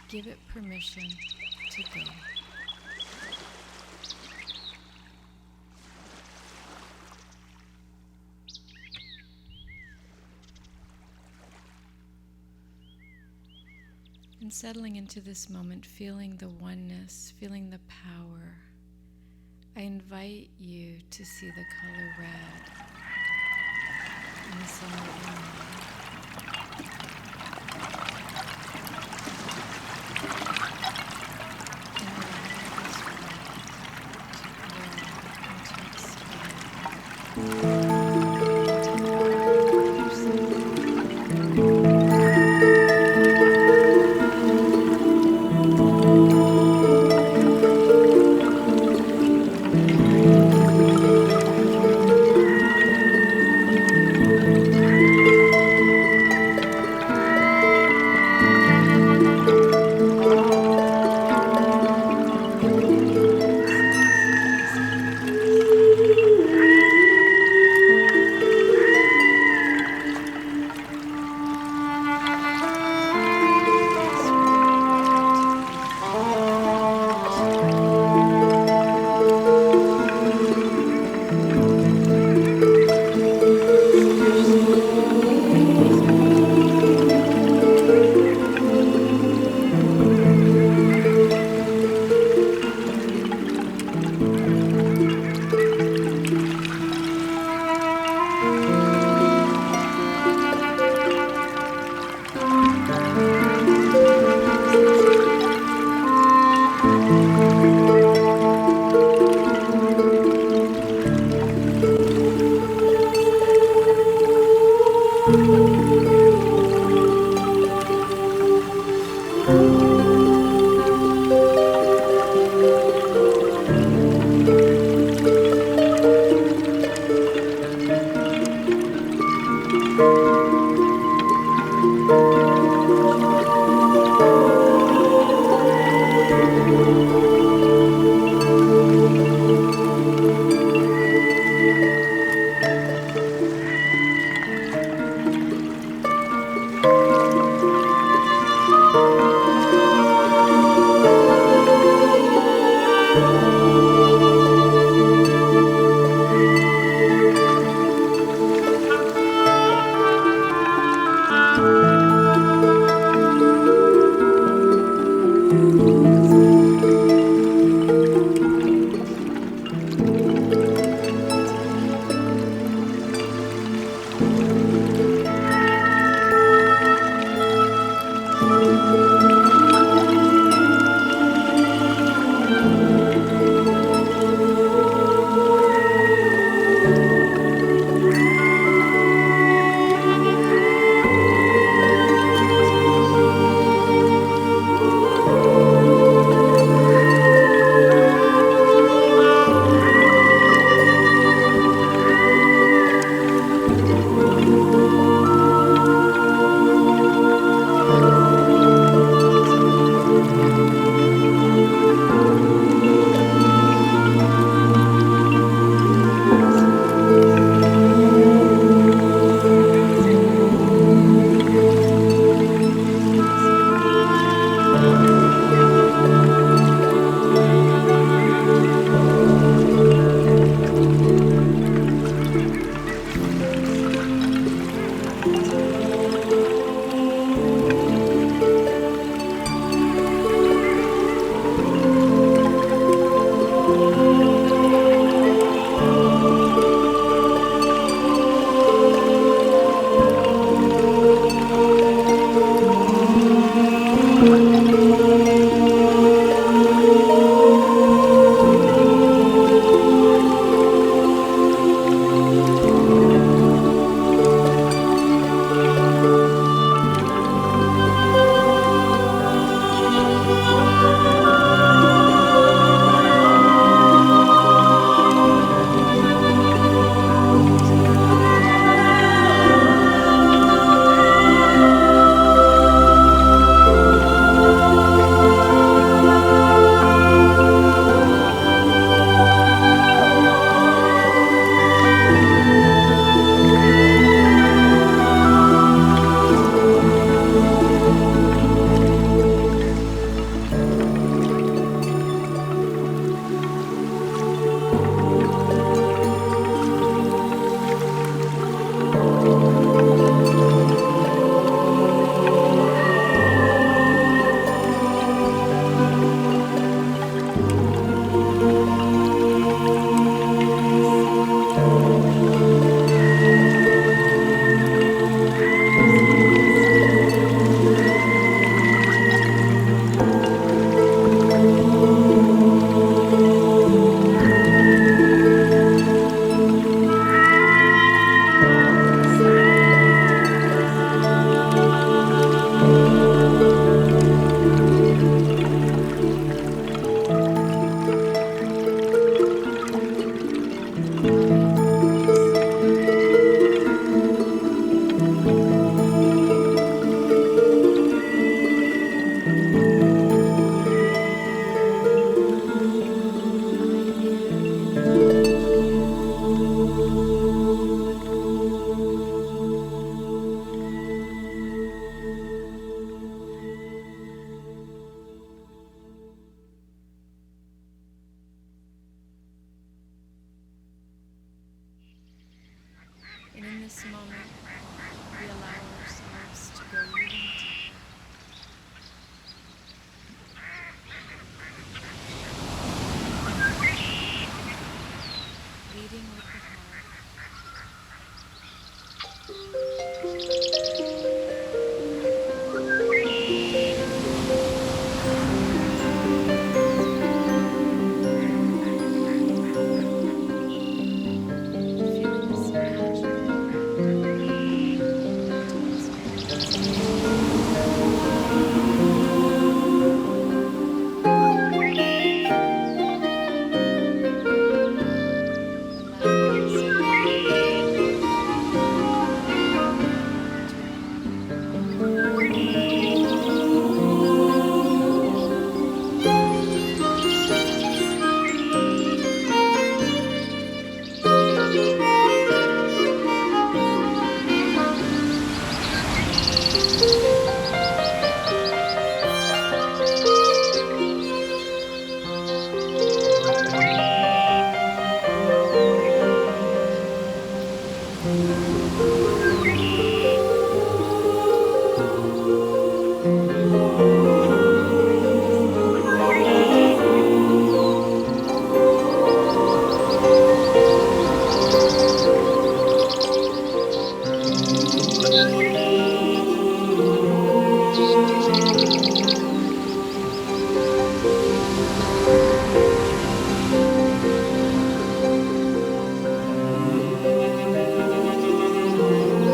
Give it permission to go. And settling into this moment, feeling the oneness, feeling the power, I invite you to see the color red in the center of your mind. And allow this red to grow and to expand. this moment, we allow ourselves to go even deeper. Leading with the heart. Feeling this imaginary mental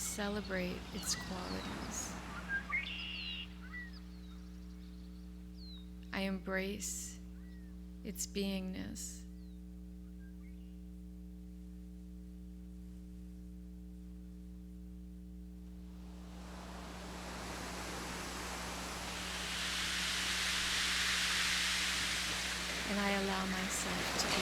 celebrate its qualities. I embrace its beingness. And I allow myself to be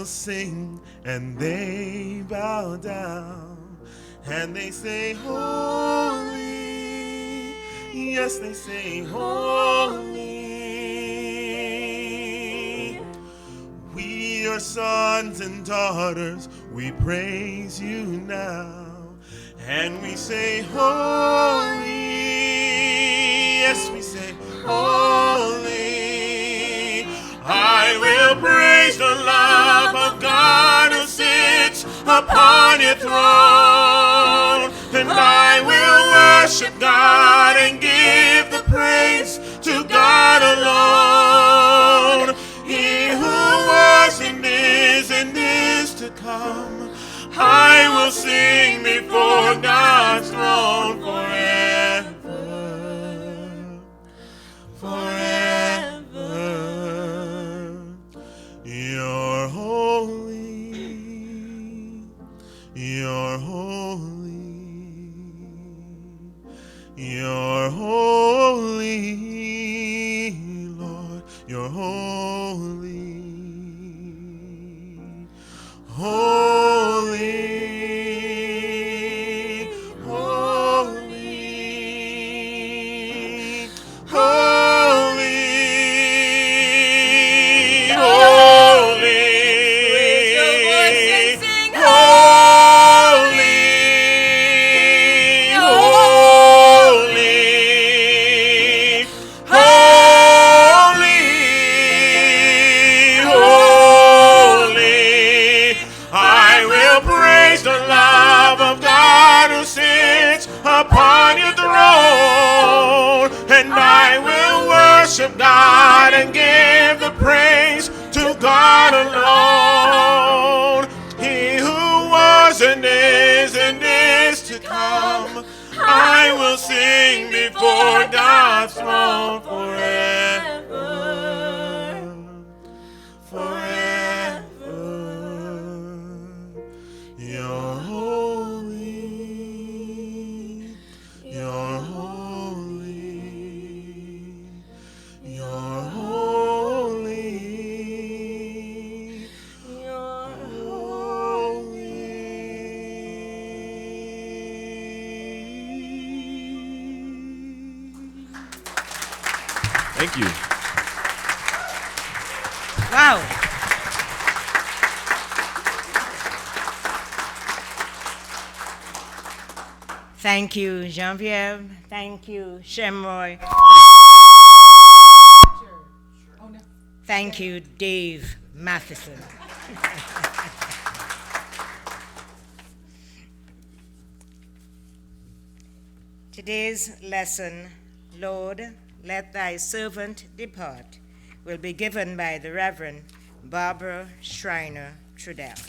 Sing and they bow down and they say holy, yes they say holy. We are sons and daughters, we praise you now, and we say holy, yes we say holy. I will praise the love of God who sits upon your throne, and I will worship God and give the praise to God alone. He who was and is to come, I will sing before God's throne forever, forever. You're holy, you're holy, you're holy, Lord, you're holy, holy, holy, holy. before God's throne forever, forever. You're holy, you're holy, you're holy, you're holy. Thank you. Wow. Thank you, Jean-Pierre. Thank you, Shemroy. Thank you, Dave Matheson. Today's lesson, Lord, let thy servant depart, will be given by the Reverend Barbara Schreiner Trudell.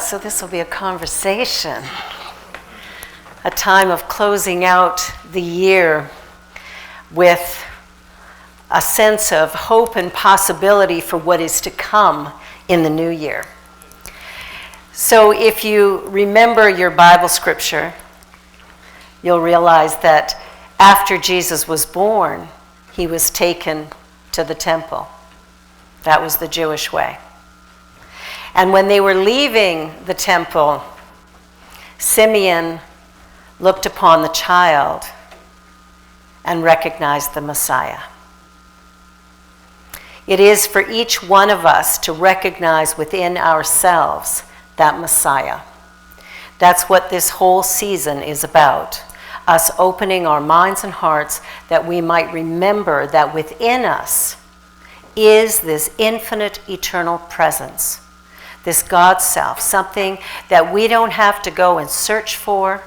So this will be a conversation, a time of closing out the year with a sense of hope and possibility for what is to come in the new year. So if you remember your Bible scripture, you'll realize that after Jesus was born, he was taken to the temple. That was the Jewish way. And when they were leaving the temple, Simeon looked upon the child and recognized the Messiah. It is for each one of us to recognize within ourselves that Messiah. That's what this whole season is about, us opening our minds and hearts that we might remember that within us is this infinite, eternal presence. This God self, something that we don't have to go and search for,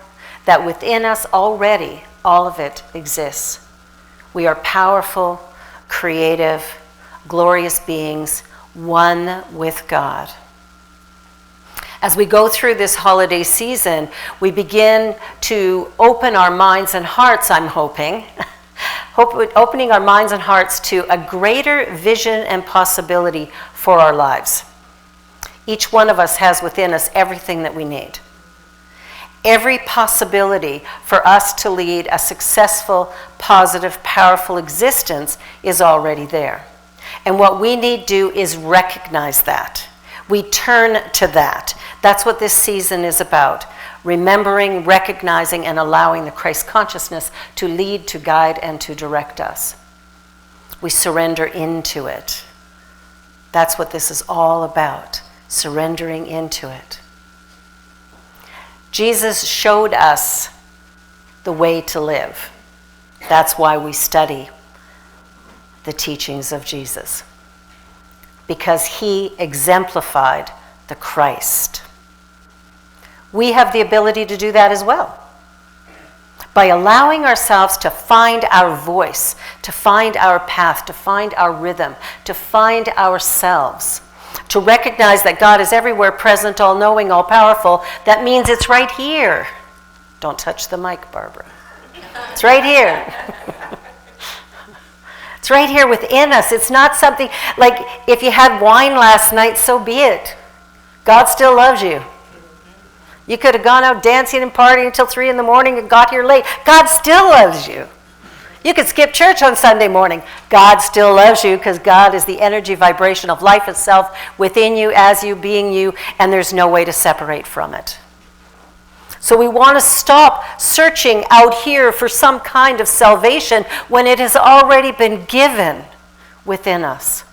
that within us already, all of it exists. We are powerful, creative, glorious beings, one with God. As we go through this holiday season, we begin to open our minds and hearts, I'm hoping, opening our minds and hearts to a greater vision and possibility for our lives. Each one of us has within us everything that we need. Every possibility for us to lead a successful, positive, powerful existence is already there. And what we need to do is recognize that. We turn to that. That's what this season is about. Remembering, recognizing, and allowing the Christ consciousness to lead, to guide, and to direct us. We surrender into it. That's what this is all about. Surrendering into it. Jesus showed us the way to live. That's why we study the teachings of Jesus. Because he exemplified the Christ. We have the ability to do that as well. By allowing ourselves to find our voice, to find our path, to find our rhythm, to find ourselves. To recognize that God is everywhere present, all-knowing, all-powerful, that means it's right here. Don't touch the mic, Barbara. It's right here. It's right here within us. It's not something like if you had wine last night, so be it. God still loves you. You could have gone out dancing and partying until 3 a.m. and got here late. God still loves you. You could skip church on Sunday morning. God still loves you because God is the energy vibration of life itself within you, as you, being you, and there's no way to separate from it. So we want to stop searching out here for some kind of salvation when it has already been given within us.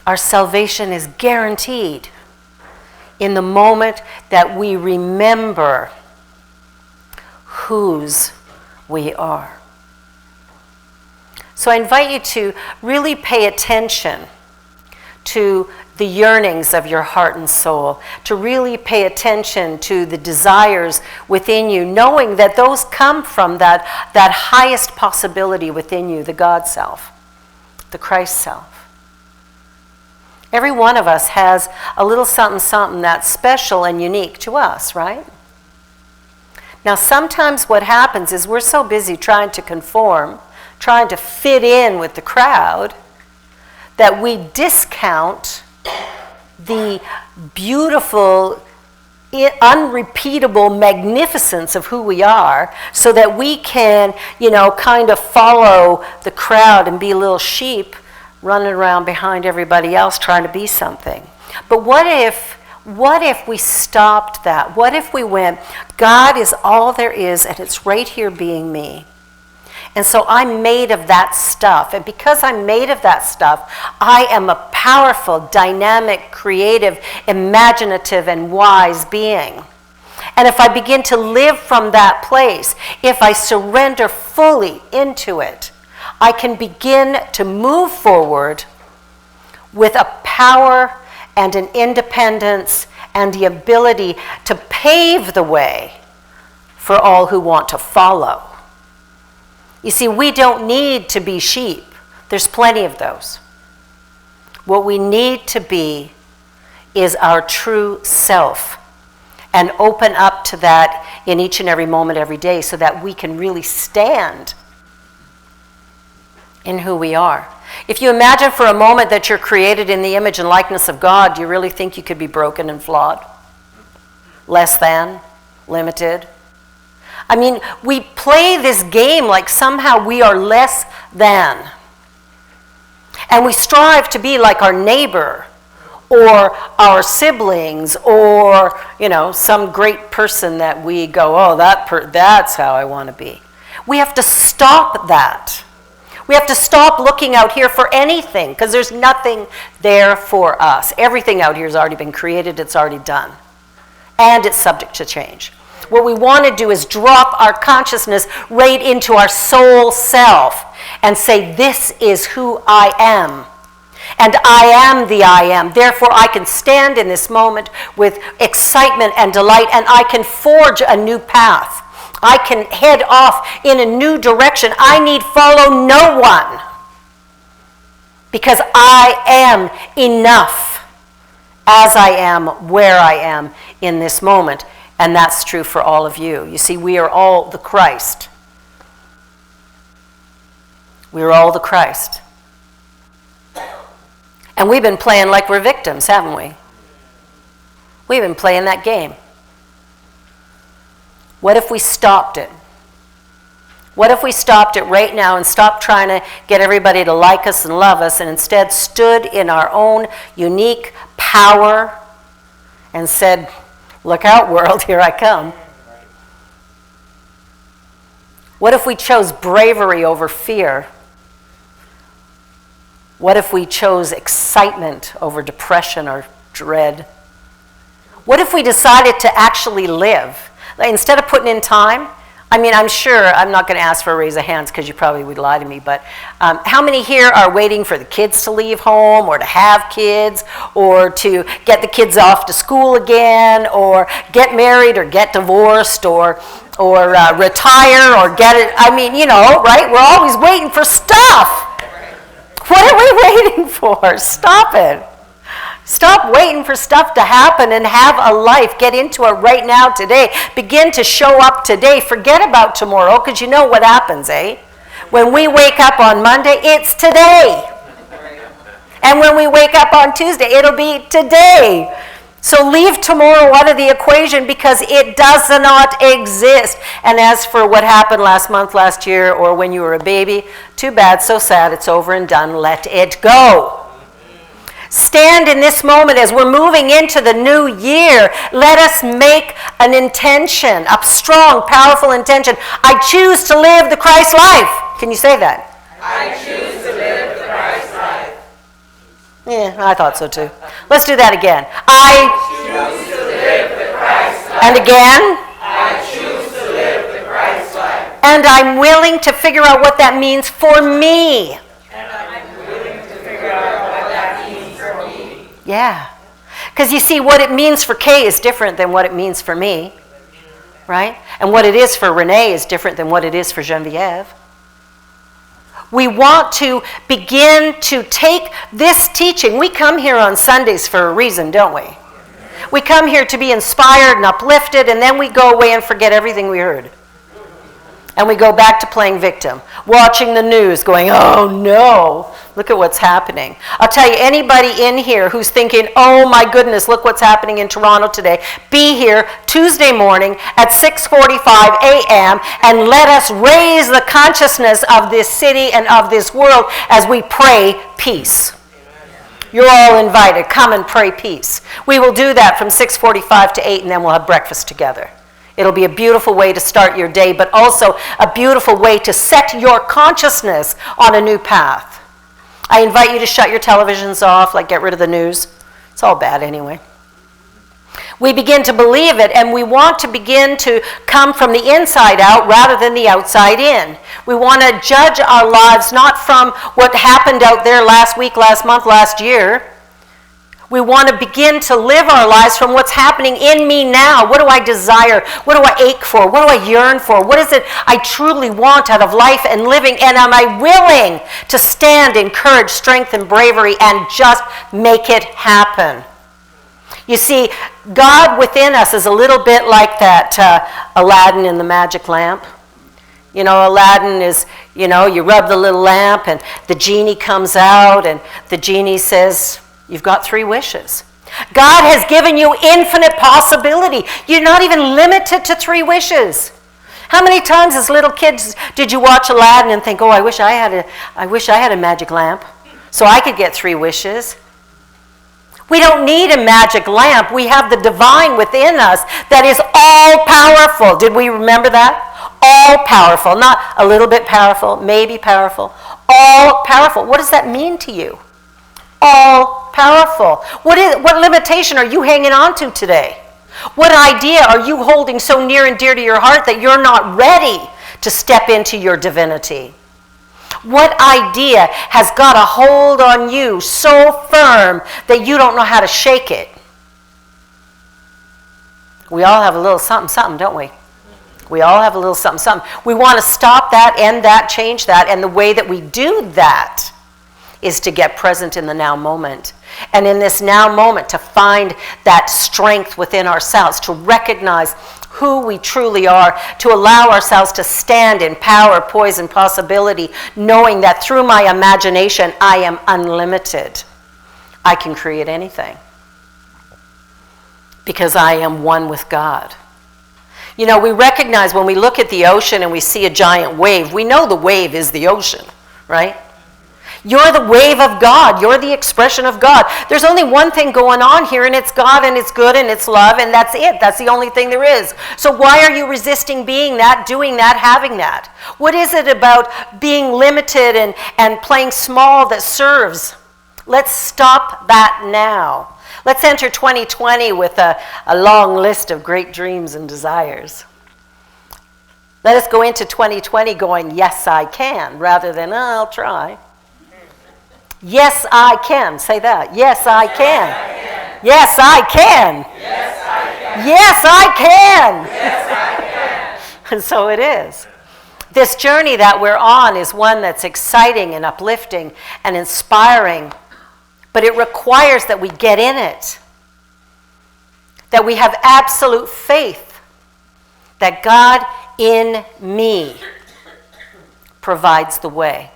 Our salvation is guaranteed in the moment that we remember whose we are. So I invite you to really pay attention to the yearnings of your heart and soul, to really pay attention to the desires within you, knowing that those come from that highest possibility within you, the God self, the Christ self. Every one of us has a little something, something that's special and unique to us, right? Now, sometimes what happens is we're so busy trying to conform, trying to fit in with the crowd, that we discount the beautiful, unrepeatable magnificence of who we are, so that we can, kind of follow the crowd and be little sheep running around behind everybody else trying to be something. But what if we stopped that? What if we went, God is all there is, and it's right here being me. And so I'm made of that stuff. And because I'm made of that stuff, I am a powerful, dynamic, creative, imaginative, and wise being. And if I begin to live from that place, if I surrender fully into it, I can begin to move forward with a power and an independence and the ability to pave the way for all who want to follow. You see, we don't need to be sheep. There's plenty of those. What we need to be is our true self, and open up to that in each and every moment, every day, so that we can really stand in who we are. If you imagine for a moment that you're created in the image and likeness of God, do you really think you could be broken and flawed? Less than? Limited? I mean, we play this game like somehow we are less than. And we strive to be like our neighbor or our siblings or, some great person that we go, oh, that's how I want to be. We have to stop that. We have to stop looking out here for anything, because there's nothing there for us. Everything out here has already been created, it's already done. And it's subject to change. What we want to do is drop our consciousness right into our soul self and say, this is who I am. And I am the I am. Therefore, I can stand in this moment with excitement and delight, and I can forge a new path. I can head off in a new direction. I need follow no one, because I am enough as I am, where I am in this moment. And that's true for all of you. You see, we are all the Christ. We are all the Christ. And we've been playing like we're victims, haven't we? We've been playing that game. What if we stopped it? What if we stopped it right now and stopped trying to get everybody to like us and love us, and instead stood in our own unique power and said, look out, world, here I come. What if we chose bravery over fear? What if we chose excitement over depression or dread? What if we decided to actually live? Instead of putting in time, I'm sure, I'm not going to ask for a raise of hands because you probably would lie to me, but how many here are waiting for the kids to leave home, or to have kids, or to get the kids off to school again, or get married, or get divorced, or retire, or get it? Right? We're always waiting for stuff. What are we waiting for? Stop it. Stop waiting for stuff to happen and have a life. Get into it right now, today. Begin to show up today. Forget about tomorrow, because you know what happens, eh? When we wake up on Monday, it's today. And when we wake up on Tuesday, it'll be today. So leave tomorrow out of the equation, because it does not exist. And as for what happened last month, last year, or when you were a baby, too bad, so sad, it's over and done. Let it go. Stand in this moment as we're moving into the new year. Let us make an intention, a strong, powerful intention. I choose to live the Christ life. Can you say that? I choose to live the Christ life. Yeah, I thought so too. Let's do that again. I choose to live the Christ life. And again. I choose to live the Christ life. And I'm willing to figure out what that means for me. And I'm willing to figure out what that means for me. Yeah. Because you see, what it means for Kay is different than what it means for me, right? And what it is for Renee is different than what it is for Genevieve. We want to begin to take this teaching. We come here on Sundays for a reason, don't we? We come here to be inspired and uplifted, and then we go away and forget everything we heard. And we go back to playing victim, watching the news, going, oh no, look at what's happening. I'll tell you, anybody in here who's thinking, oh my goodness, look what's happening in Toronto today, be here Tuesday morning at 6:45 a.m. and let us raise the consciousness of this city and of this world as we pray peace. You're all invited. Come and pray peace. We will do that from 6:45 to 8, and then we'll have breakfast together. It'll be a beautiful way to start your day, but also a beautiful way to set your consciousness on a new path. I invite you to shut your televisions off, like get rid of the news. It's all bad anyway. We begin to believe it, and we want to begin to come from the inside out rather than the outside in. We want to judge our lives not from what happened out there last week, last month, last year. We want to begin to live our lives from what's happening in me now. What do I desire? What do I ache for? What do I yearn for? What is it I truly want out of life and living? And am I willing to stand in courage, strength, and bravery and just make it happen? You see, God within us is a little bit like that Aladdin in the magic lamp. You know, Aladdin is, you rub the little lamp and the genie comes out and the genie says, you've got 3 wishes. God has given you infinite possibility. You're not even limited to 3 wishes. How many times as little kids did you watch Aladdin and think, oh, I wish I had a magic lamp so I could get 3 wishes? We don't need a magic lamp. We have the divine within us that is all powerful. Did we remember that? All powerful, not a little bit powerful, maybe powerful. All powerful. What does that mean to you? All powerful. What limitation are you hanging on to today? What idea are you holding so near and dear to your heart that you're not ready to step into your divinity? What idea has got a hold on you so firm that you don't know how to shake it? We all have a little something, something, don't we? We all have a little something, something. We want to stop that, end that, change that, and the way that we do that is to get present in the now moment. And in this now moment, to find that strength within ourselves, to recognize who we truly are, to allow ourselves to stand in power, poise, and possibility, knowing that through my imagination, I am unlimited. I can create anything because I am one with God. You know, we recognize when we look at the ocean and we see a giant wave, we know the wave is the ocean, right? You're the wave of God. You're the expression of God. There's only one thing going on here, and it's God, and it's good, and it's love, and that's it. That's the only thing there is. So why are you resisting being that, doing that, having that? What is it about being limited and playing small that serves? Let's stop that now. Let's enter 2020 with a long list of great dreams and desires. Let us go into 2020 going, yes, I can, rather than, I'll try. Yes, I can. Say that. Yes, I can. Yes, I can. Yes, I can. Yes, I can. Yes, I can. And so it is. This journey that we're on is one that's exciting and uplifting and inspiring, but it requires that we get in it, that we have absolute faith that God in me provides the way.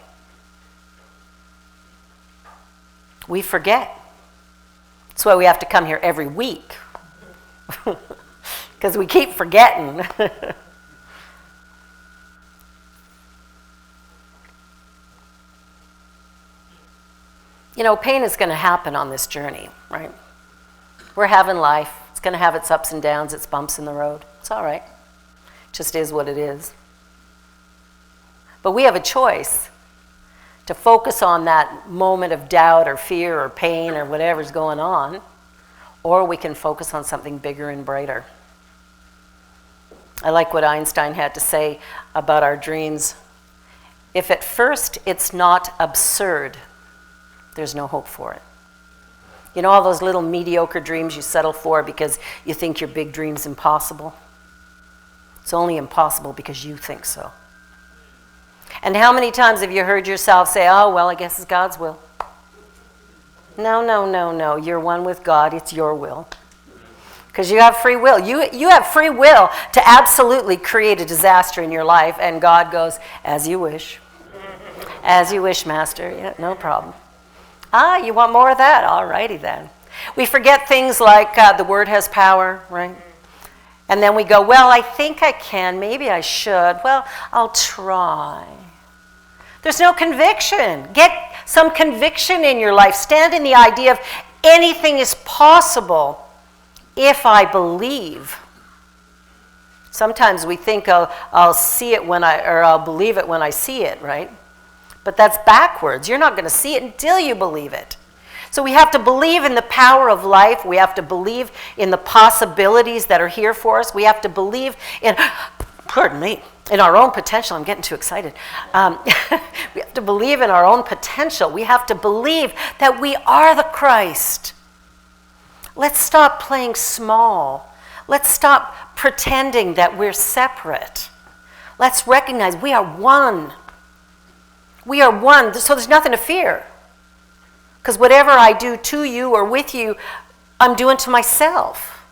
We forget. That's why we have to come here every week, because we keep forgetting. You know, pain is going to happen on this journey, right? We're having life. It's going to have its ups and downs, its bumps in the road. It's all right. It just is what it is. But we have a choice to focus on that moment of doubt or fear or pain or whatever's going on, or we can focus on something bigger and brighter. I like what Einstein had to say about our dreams. If at first it's not absurd, there's no hope for it. You know all those little mediocre dreams you settle for because you think your big dream's impossible? It's only impossible because you think so. And how many times have you heard yourself say, oh, well, I guess it's God's will? No, no, no, no. You're one with God. It's your will. Because you have free will. You have free will to absolutely create a disaster in your life, and God goes, as you wish. As you wish, Master. Yeah, no problem. You want more of that? All righty then. We forget things like the word has power, right? And then we go, well, I think I can. Maybe I should. Well, I'll try. There's no conviction. Get some conviction in your life. Stand in the idea of anything is possible if I believe. Sometimes we think I'll see it or I'll believe it when I see it, right? But that's backwards. You're not going to see it until you believe it. So we have to believe in the power of life. We have to believe in the possibilities that are here for us. We have to believe in, in our own potential. I'm getting too excited. We have to believe in our own potential. We have to believe that we are the Christ. Let's stop playing small. Let's stop pretending that we're separate. Let's recognize we are one. We are one, so there's nothing to fear. Because whatever I do to you or with you, I'm doing to myself.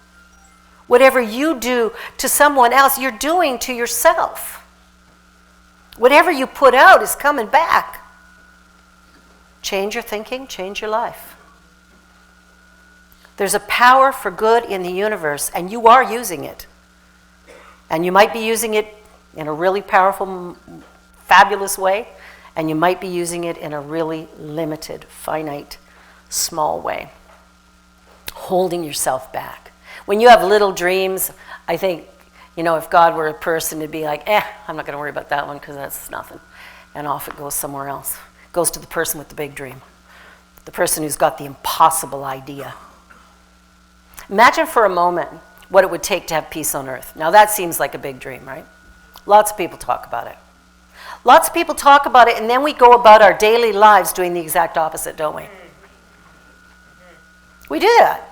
Whatever you do to someone else, you're doing to yourself. Whatever you put out is coming back. Change your thinking, change your life. There's a power for good in the universe, and you are using it. And you might be using it in a really powerful, fabulous way, and you might be using it in a really limited, finite, small way. Holding yourself back. When you have little dreams, I think, if God were a person, it'd be like, I'm not going to worry about that one because that's nothing. And off it goes somewhere else. It goes to the person with the big dream. The person who's got the impossible idea. Imagine for a moment what it would take to have peace on earth. Now that seems like a big dream, right? Lots of people talk about it. Lots of people talk about it, and then we go about our daily lives doing the exact opposite, don't we? We do that.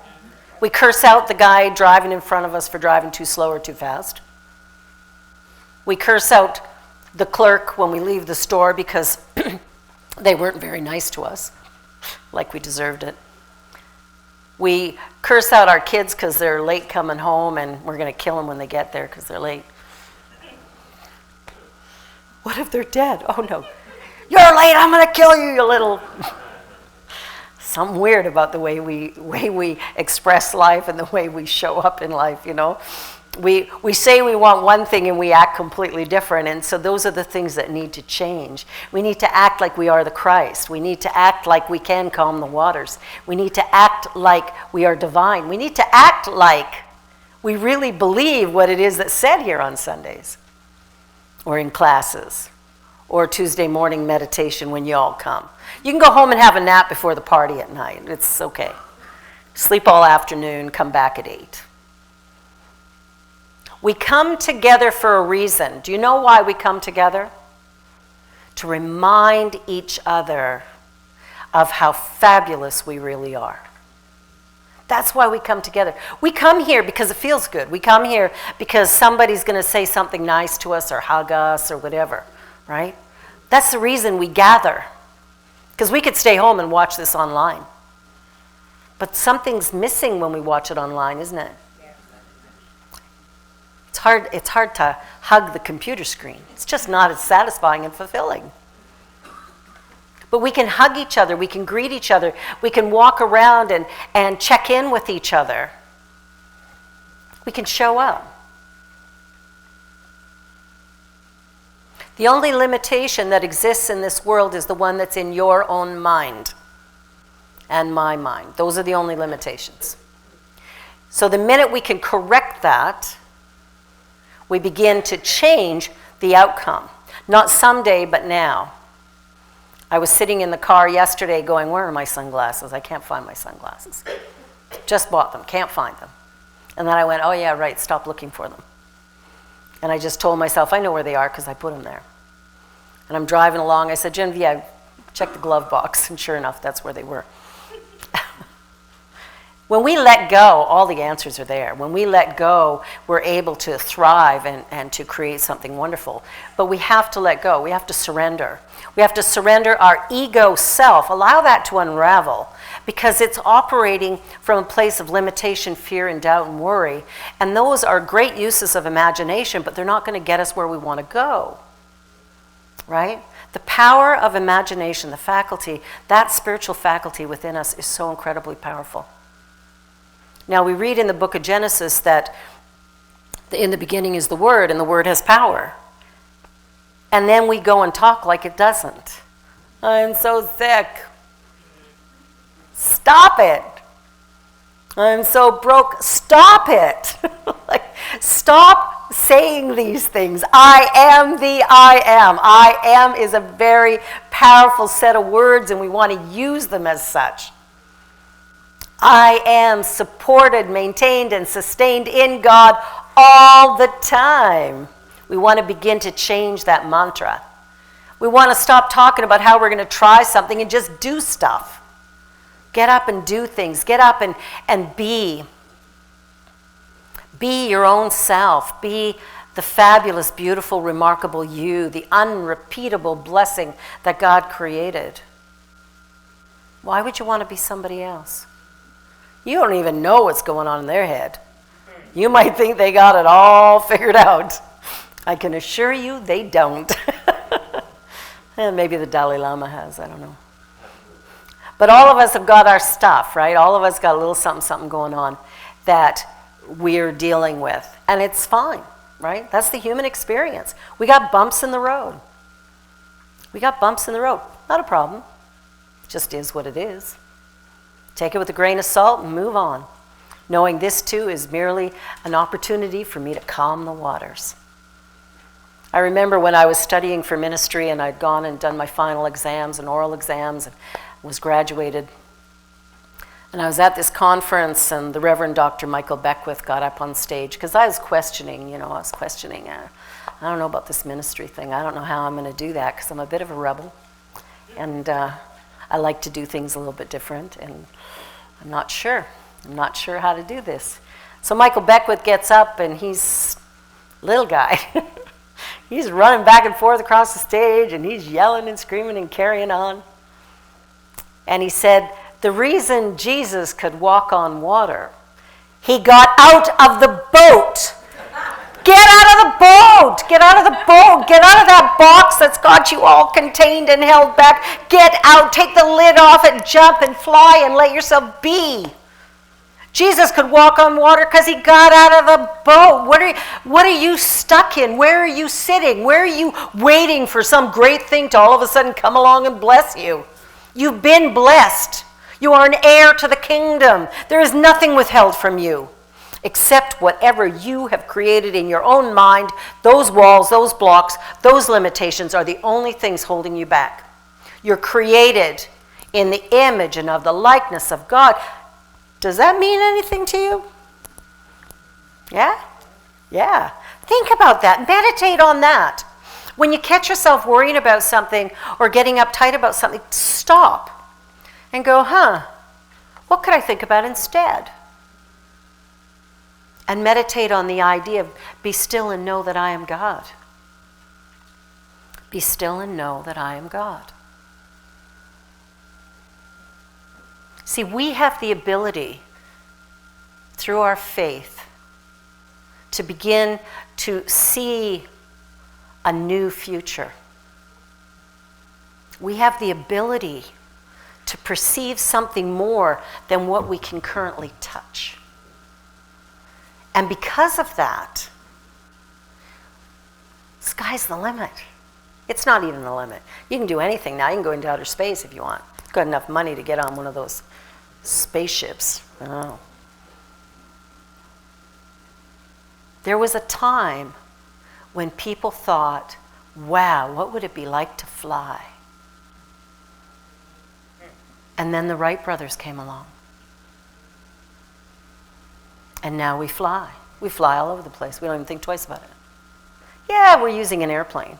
We curse out the guy driving in front of us for driving too slow or too fast. We curse out the clerk when we leave the store because they weren't very nice to us, like we deserved it. We curse out our kids because they're late coming home, and we're going to kill them when they get there because they're late. What if they're dead? Oh no. You're late, I'm going to kill you, you little... Something weird about the way we express life and the way we show up in life, We say we want one thing and we act completely different, and so those are the things that need to change. We need to act like we are the Christ. We need to act like we can calm the waters. We need to act like we are divine. We need to act like we really believe what it is that's said here on Sundays, or in classes, or Tuesday morning meditation when you all come. You can go home and have a nap before the party at night. It's okay. Sleep all afternoon, come back at 8. We come together for a reason. Do you know why we come together? To remind each other of how fabulous we really are. That's why we come together. We come here because it feels good. We come here because somebody's going to say something nice to us or hug us or whatever, right? That's the reason we gather. Because we could stay home and watch this online. But something's missing when we watch it online, isn't it? It's hard to hug the computer screen. It's just not as satisfying and fulfilling. But we can hug each other. We can greet each other. We can walk around and check in with each other. We can show up. The only limitation that exists in this world is the one that's in your own mind and my mind. Those are the only limitations. So the minute we can correct that, we begin to change the outcome. Not someday, but now. I was sitting in the car yesterday going, where are my sunglasses? I can't find my sunglasses. Just bought them, can't find them. And then I went, oh yeah, right, stop looking for them. And I just told myself, I know where they are because I put them there. And I'm driving along. I said, Genevieve, check the glove box. And sure enough, that's where they were. When we let go, all the answers are there. When we let go, we're able to thrive and to create something wonderful. But we have to let go. We have to surrender. We have to surrender our ego self. Allow that to unravel, because it's operating from a place of limitation, fear, and doubt and worry. And those are great uses of imagination, but they're not going to get us where we want to go. Right? The power of imagination, the faculty, that spiritual faculty within us is so incredibly powerful. Now, we read in the book of Genesis that in the beginning is the Word, and the Word has power. And then we go and talk like it doesn't. I'm so sick. Stop it. I'm so broke. Stop it. Stop saying these things. I am the I am. I am is a very powerful set of words, and we want to use them as such. I am supported, maintained, and sustained in God all the time. We want to begin to change that mantra. We want to stop talking about how we're going to try something and just do stuff. Get up and do things. Get up and be. Be your own self. Be the fabulous, beautiful, remarkable you, the unrepeatable blessing that God created. Why would you want to be somebody else? You don't even know what's going on in their head. You might think they got it all figured out. I can assure you they don't. And maybe the Dalai Lama has, I don't know. But all of us have got our stuff, right? All of us got a little something going on that we're dealing with. And it's fine, right? That's the human experience. We got bumps in the road. We got bumps in the road. Not a problem. It just is what it is. Take it with a grain of salt and move on, knowing this too is merely an opportunity for me to calm the waters. I remember when I was studying for ministry and I'd gone and done my final exams and oral exams and was graduated. And I was at this conference and the Reverend Dr. Michael Beckwith got up on stage because I was questioning, I don't know about this ministry thing. I don't know how I'm going to do that because I'm a bit of a rebel. And I like to do things a little bit different, and I'm not sure how to do this. So Michael Beckwith gets up, and he's a little guy. He's running back and forth across the stage, and he's yelling and screaming and carrying on. And he said, the reason Jesus could walk on water, he got out of the boat. Get out of the boat! Get out of the boat! Get out of that box that's got you all contained and held back. Get out, take the lid off it, jump and fly and let yourself be. Jesus could walk on water because he got out of the boat. What are you stuck in? Where are you sitting? Where are you waiting for some great thing to all of a sudden come along and bless you? You've been blessed. You are an heir to the kingdom. There is nothing withheld from you, except whatever you have created in your own mind. Those walls, those blocks, those limitations are the only things holding you back. You're created in the image and of the likeness of God. Does that mean anything to you? Yeah? Yeah. Think about that. Meditate on that. When you catch yourself worrying about something or getting uptight about something, stop and go, what could I think about instead? And meditate on the idea of be still and know that I am God. Be still and know that I am God. See, we have the ability through our faith to begin to see a new future. We have the ability to perceive something more than what we can currently touch. And because of that, sky's the limit. It's not even the limit. You can do anything now. You can go into outer space if you want. You've got enough money to get on one of those spaceships. I don't know. There was a time when people thought, wow, what would it be like to fly? And then the Wright brothers came along. And now we fly. We fly all over the place. We don't even think twice about it. Yeah, we're using an airplane.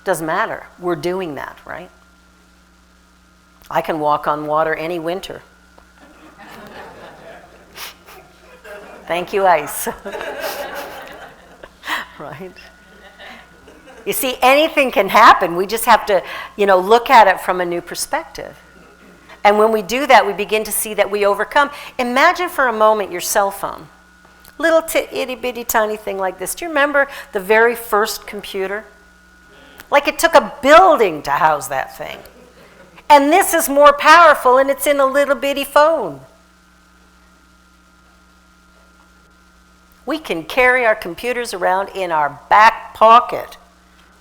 Doesn't matter. We're doing that, right? I can walk on water any winter. Thank you, ice. Right? You see, anything can happen. We just have to, look at it from a new perspective. And when we do that, we begin to see that we overcome. Imagine for a moment your cell phone. Little itty-bitty tiny thing like this. Do you remember the very first computer? Like it took a building to house that thing. And this is more powerful, and it's in a little bitty phone. We can carry our computers around in our back pocket.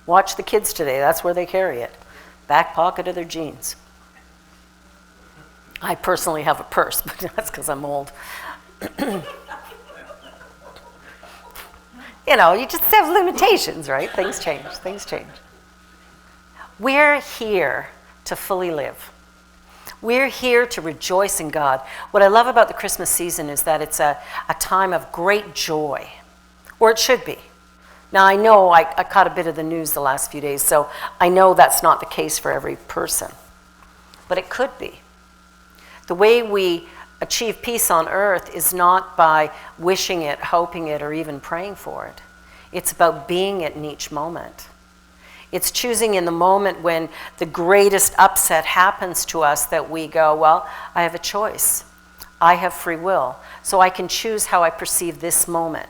Watch the kids today, that's where they carry it. Back pocket of their jeans. I personally have a purse, but that's because I'm old. You just have limitations, right? Things change. We're here to fully live. We're here to rejoice in God. What I love about the Christmas season is that it's a time of great joy, or it should be. Now, I know I caught a bit of the news the last few days, so I know that's not the case for every person, but it could be. The way we achieve peace on earth is not by wishing it, hoping it, or even praying for it. It's about being it in each moment. It's choosing in the moment when the greatest upset happens to us that we go, well, I have a choice. I have free will. So I can choose how I perceive this moment.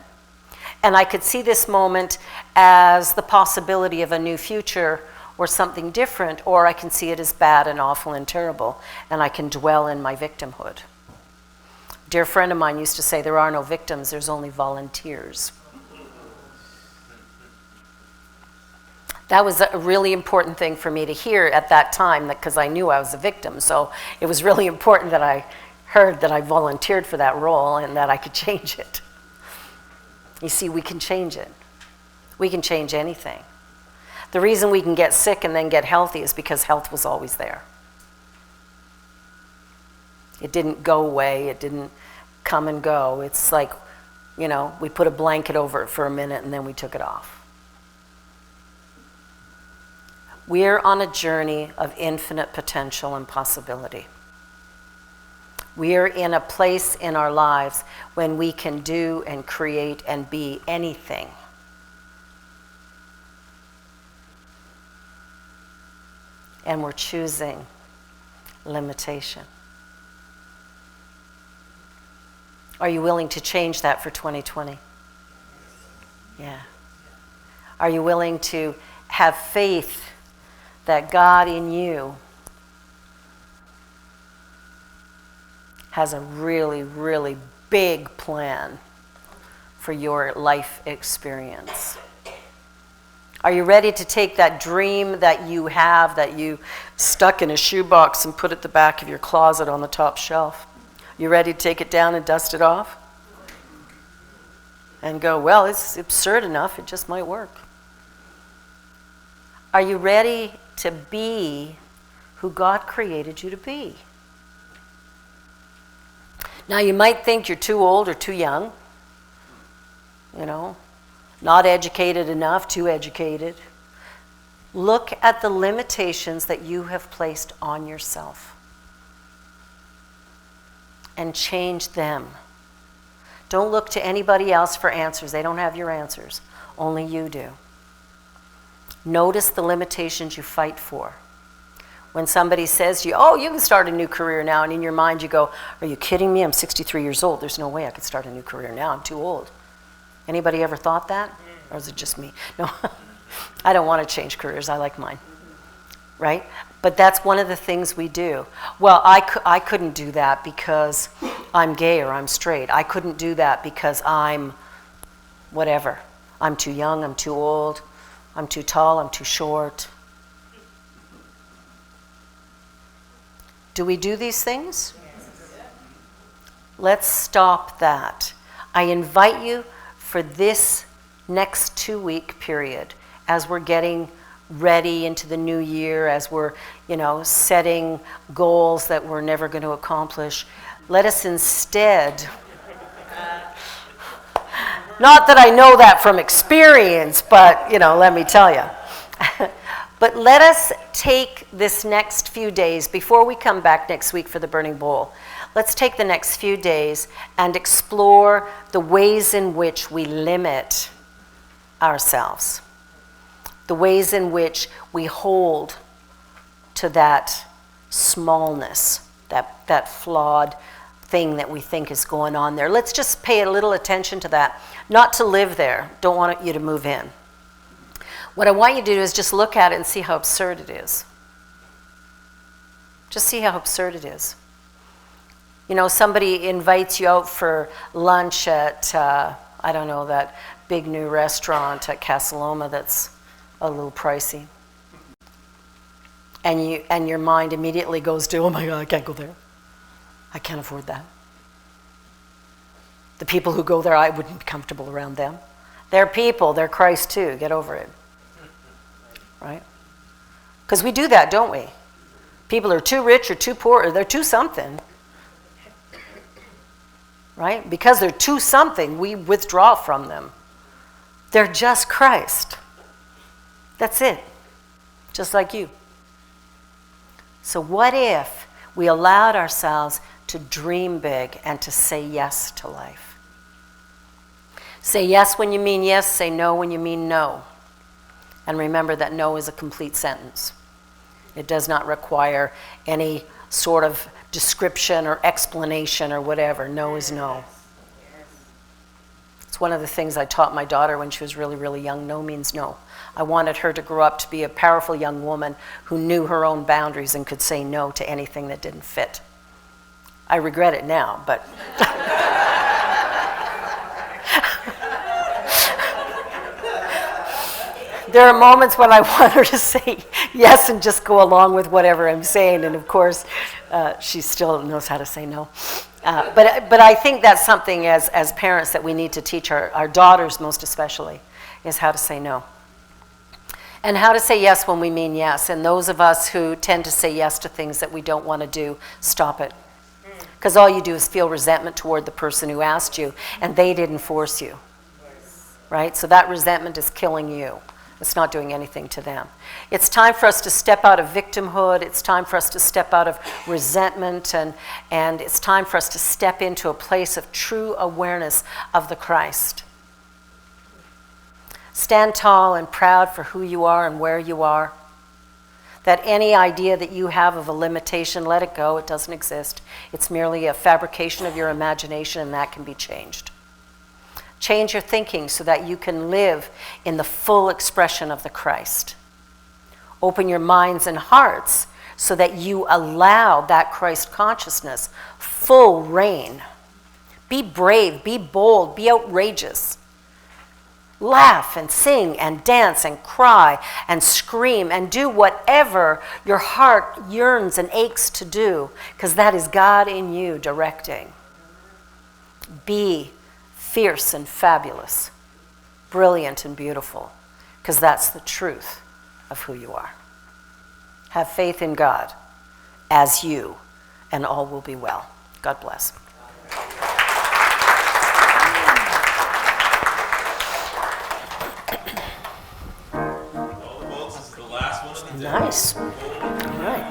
And I could see this moment as the possibility of a new future or something different, or I can see it as bad and awful and terrible, and I can dwell in my victimhood. A dear friend of mine used to say, there are no victims, there's only volunteers. That was a really important thing for me to hear at that time, because I knew I was a victim. So it was really important that I heard that I volunteered for that role and that I could change it. You see, we can change it. We can change anything. The reason we can get sick and then get healthy is because health was always there. It didn't go away. It didn't come and go. It's like, we put a blanket over it for a minute and then we took it off. We're on a journey of infinite potential and possibility. We are in a place in our lives when we can do and create and be anything. And we're choosing limitation. Are you willing to change that for 2020? Yeah. Are you willing to have faith that God in you has a really, really big plan for your life experience? Are you ready to take that dream that you have, that you stuck in a shoebox and put at the back of your closet on the top shelf? You ready to take it down and dust it off? And go, well, it's absurd enough, it just might work. Are you ready to be who God created you to be? Now, you might think you're too old or too young, not educated enough, too educated. Look at the limitations that you have placed on yourself and change them. Don't look to anybody else for answers. They don't have your answers. Only you do. Notice the limitations you fight for. When somebody says to you, oh, you can start a new career now, and in your mind you go, are you kidding me? I'm 63 years old. There's no way I could start a new career now. I'm too old. Anybody ever thought that? Or is it just me? No, I don't want to change careers. I like mine. Right? But that's one of the things we do. Well, I couldn't do that because I'm gay or I'm straight. I couldn't do that because I'm whatever. I'm too young, I'm too old, I'm too tall, I'm too short. Do we do these things? Let's stop that. I invite you for this next 2-week period, as we're getting ready into the new year, as we're, setting goals that we're never going to accomplish. Let us instead, not that I know that from experience, but, let me tell you. But let us take this next few days, before we come back next week for the Burning Bowl, let's take the next few days and explore the ways in which we limit ourselves, the ways in which we hold to that smallness, that flawed thing that we think is going on there. Let's just pay a little attention to that. Not to live there. Don't want you to move in. What I want you to do is just look at it and see how absurd it is. Just see how absurd it is. You know, somebody invites you out for lunch at, I don't know, that big new restaurant at Casaloma that's a little pricey. And your mind immediately goes to, oh my God, I can't go there. I can't afford that. The people who go there, I wouldn't be comfortable around them. They're people, they're Christ too, get over it. Right? Because we do that, don't we? People are too rich or too poor, or they're too something. Right? Because they're too something, we withdraw from them. They're just Christ. That's it. Just like you. So what if we allowed ourselves to dream big and to say yes to life? Say yes when you mean yes, say no when you mean no. And remember that no is a complete sentence. It does not require any sort of description or explanation or whatever. No is no. It's one of the things I taught my daughter when she was really, really young. No means no. I wanted her to grow up to be a powerful young woman who knew her own boundaries and could say no to anything that didn't fit. I regret it now, but... There are moments when I want her to say yes and just go along with whatever I'm saying, and of course, she still knows how to say no. But I think that's something as parents that we need to teach our daughters most especially, is how to say no. And how to say yes when we mean yes. And those of us who tend to say yes to things that we don't want to do, stop it. Because all you do is feel resentment toward the person who asked you, and they didn't force you. Right? So that resentment is killing you. It's not doing anything to them. It's time for us to step out of victimhood. It's time for us to step out of resentment. And it's time for us to step into a place of true awareness of the Christ. Stand tall and proud for who you are and where you are. That any idea that you have of a limitation, let it go. It doesn't exist. It's merely a fabrication of your imagination, and that can be changed. Change your thinking so that you can live in the full expression of the Christ. Open your minds and hearts so that you allow that Christ consciousness full reign. Be brave, be bold, be outrageous. Laugh and sing and dance and cry and scream and do whatever your heart yearns and aches to do, because that is God in you directing. Be fierce and fabulous, brilliant and beautiful, because that's the truth of who you are. Have faith in God as you, and all will be well. God bless. Nice. All right.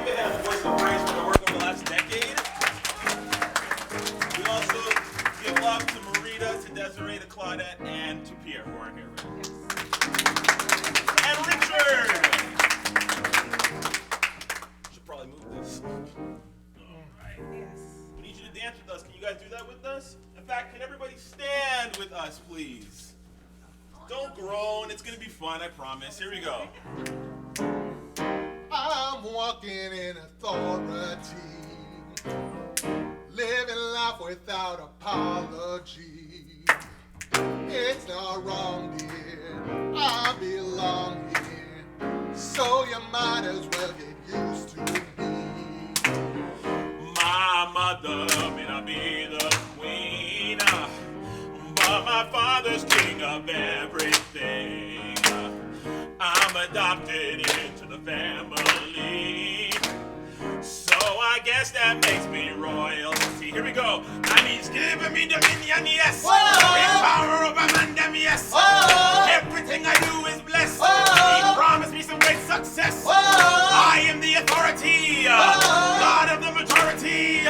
You have a voice of praise for the work over the last decade. We also give love to Marita, to Desiree, to Claudette, and to Pierre, who aren't here. And Richard. Should probably move this. All right. Yes. We need you to dance with us. Can you guys do that with us? In fact, can everybody stand with us, please? Don't groan. It's going to be fun, I promise. Here we go. I'm walking in authority, living life without apology. It's not wrong, dear. I belong here, so you might as well get used to me. My mother may not be the queen, but my father's king of everything. I'm adopted into the family, so I guess that makes me royalty. Here we go. And he's giving me dominion, yes. In power over man, them, yes. Everything I do is blessed. He promised me some great success. I am the authority, God of the majority.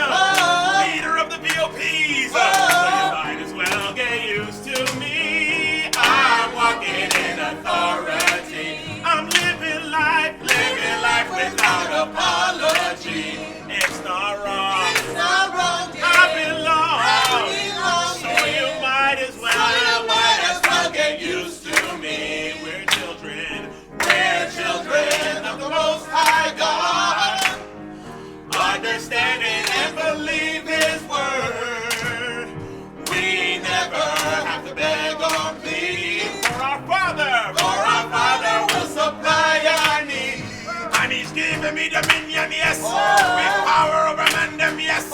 Give me dominion, yes. With power over man, them, yes.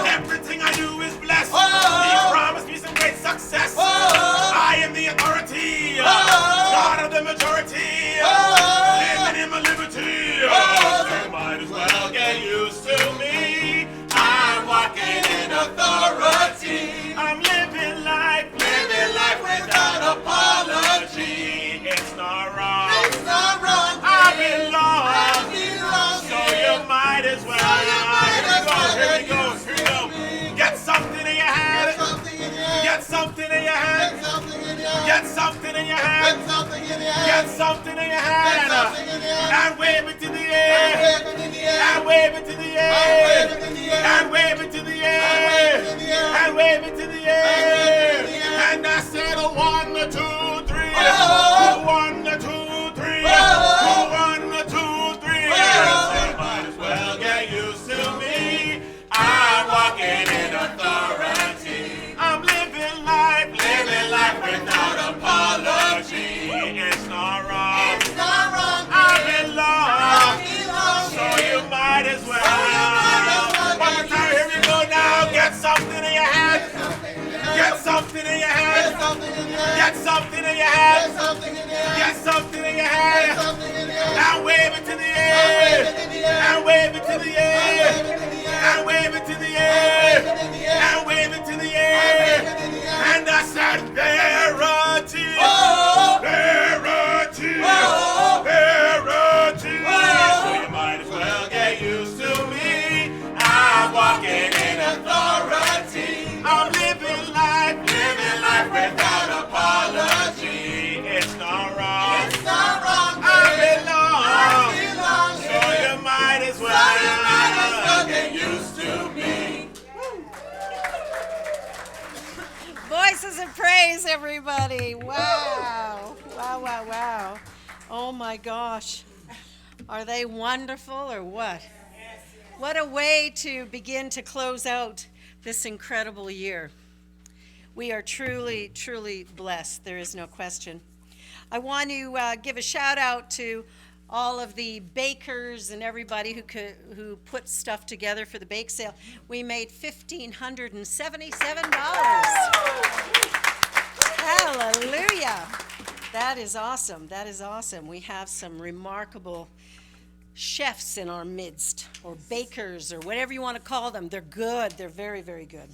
Everything I do is blessed. He promised me some great success. I am the authority, God of the majority, living in my liberty. So might as well get used to me. I'm walking in authority. I'm living life without apology. It's not wrong. It's not wrong. I belong. So you might as well. Here we go. Get something in your hand. Get something in your hand. Get something in your hand. Get something in your hand. And wave it to the air. And wave it to the air. And wave it to the air. And wave it to the air. And I said 1, 2, 3. 1, 2, 3. 1, 2, 3. So might as well get used to me. I'm walking in authority. I'm living life without apology. It's not wrong. It's not wrong. I belong. So you might as well. One more time, here we go now. Get something in your hand. Get something in your hand. Get something in your hand. Get something in your hand. And wave it to the air. And wave it to the air. And wave it to the air. And wave it to the air. And I said, Verity. Verity. Verity. So you might as well get used to me. I'm walking in authority. I'm living life without apology. It's not wrong. It's not wrong. I belong. belong. So you might as well get used to me. Voices of praise, everybody. Wow. Wow. Oh my gosh. Are they wonderful or what? What a way to begin to close out this incredible year. We are truly, truly blessed. There is no question. I want to give a shout out to all of the bakers and everybody who put stuff together for the bake sale. We made $1,577. Hallelujah. That is awesome. That is awesome. We have some remarkable chefs in our midst, or bakers, or whatever you want to call them. They're good. They're very, very good.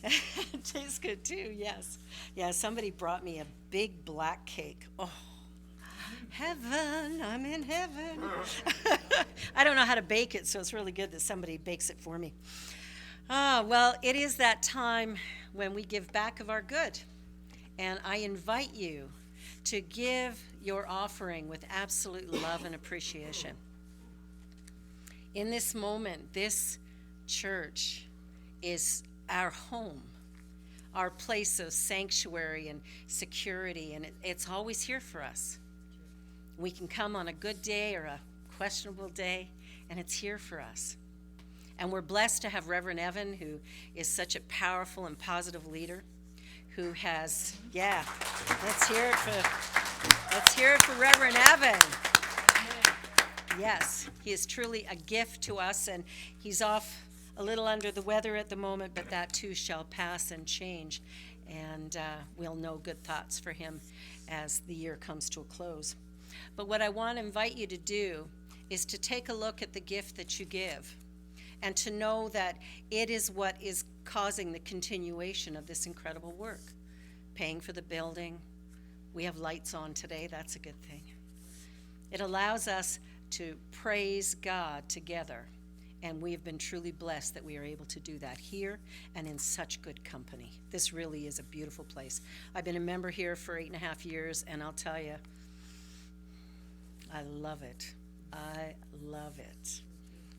It tastes good too, yes. Yeah, somebody brought me a big black cake. Oh, heaven, I'm in heaven. I don't know how to bake it, so it's really good that somebody bakes it for me. Well, it is that time when we give back of our good. And I invite you to give your offering with absolute love and appreciation. In this moment, this church is our home, our place of sanctuary and security, and it's always here for us. We can come on a good day or a questionable day, and it's here for us. And we're blessed to have Reverend Evan, who is such a powerful and positive leader, who has, let's hear it for Reverend Evan. Yes, he is truly a gift to us, and he's off a little under the weather at the moment, but that too shall pass and change, and we'll know good thoughts for him as the year comes to a close. But what I want to invite you to do is to take a look at the gift that you give, and to know that it is what is causing the continuation of this incredible work. Paying for the building. We have lights on today. That's a good thing. It allows us to praise God together, and we have been truly blessed that we are able to do that here and in such good company. This really is a beautiful place. I've been a member here for 8.5 years, and I'll tell you, I love it. I love it.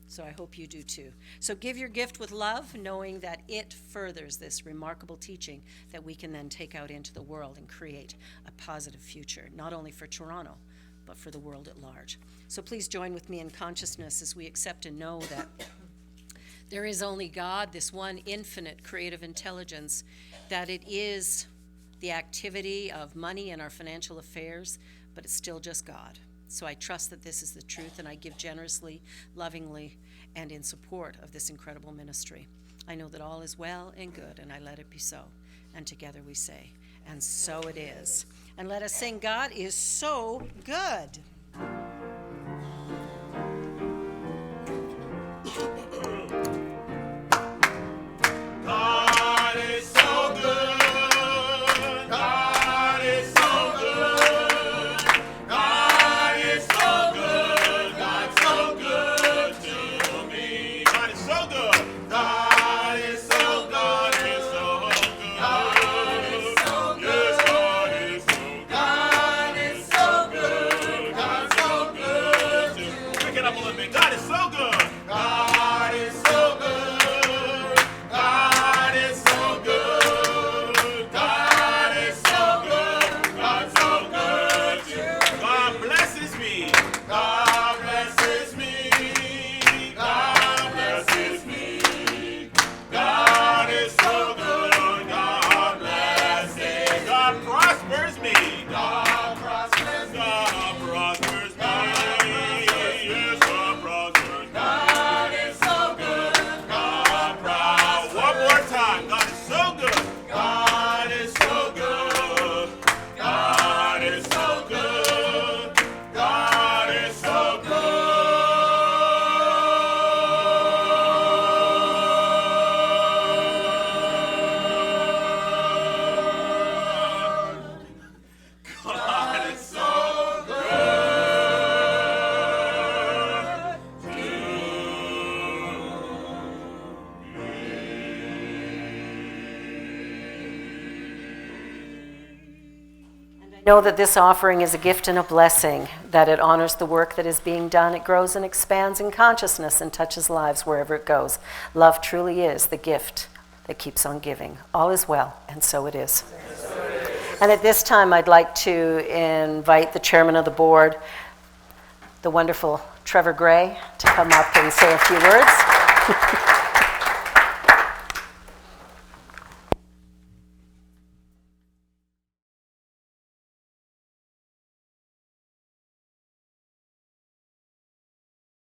So I hope you do too. So give your gift with love, knowing that it furthers this remarkable teaching that we can then take out into the world and create a positive future, not only for Toronto, but for the world at large. So please join with me in consciousness as we accept and know that there is only God, this one infinite creative intelligence, that it is the activity of money and our financial affairs, but it's still just God. So I trust that this is the truth, and I give generously, lovingly, and in support of this incredible ministry. I know that all is well and good, and I let it be so. And together we say, and so it is. And let us sing, God is so good. God is so good. God is so good. God is so good. God's so good to me. God is so good. God is so good. He's so good. God is so good. Yes, God is so good. God is so good. God's so good to me. Pick it up a little bit. God is so good. God is so good. God is so good. God is so good. God's so good to me. God blesses me. God blesses me. God blesses me. God is so good. God blesses. God prospers me. God prospers me. God prospers me. Yes, God prospers me. God is so good. God prospers. One more time. God is so good. God is so good. God is so good. God is so good. God is so good. Know that this offering is a gift and a blessing, that it honors the work that is being done. It grows and expands in consciousness and touches lives wherever it goes. Love truly is the gift that keeps on giving. All is well, and so it is. And at this time, I'd like to invite the chairman of the board, the wonderful Trevor Gray, to come up and say a few words.